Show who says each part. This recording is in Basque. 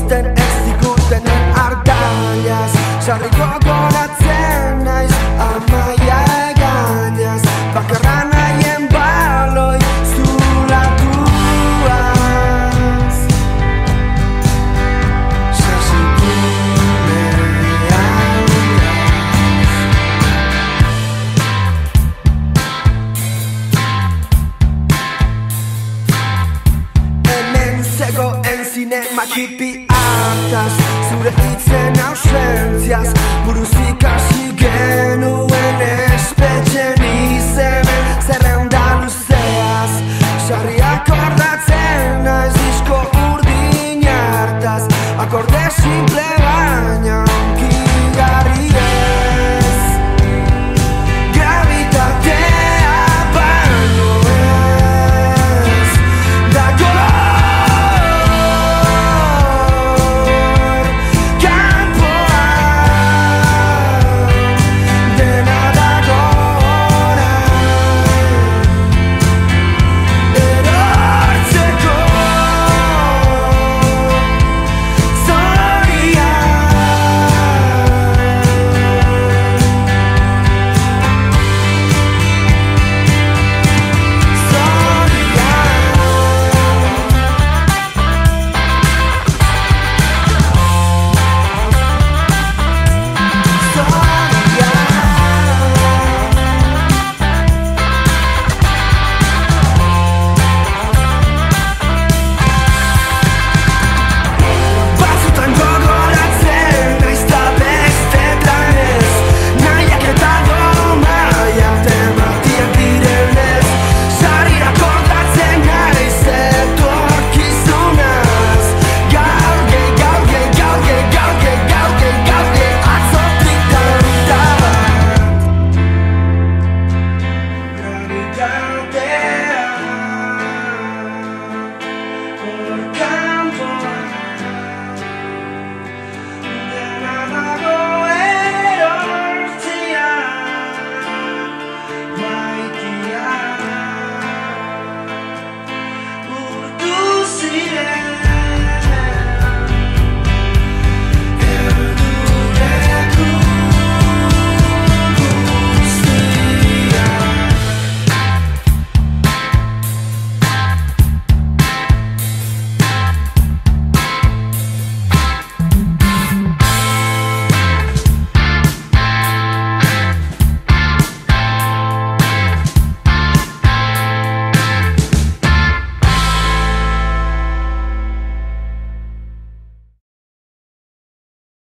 Speaker 1: uzten ez digutenen ardaliaz. Sarriko goratzen naiz amaia eganez, bakarra nahien baloi zulatuaz. Zegoen zinemakipi hartaz, zure hitzen ausentziaz, buruz ikasi genuen espetxen izemen zerrenda luzeaz. Sarriak ordatzen naiz disko urdin hartaz, akorde simple baina onkigarri ez. Gravitatea baino ez dago. Yeah.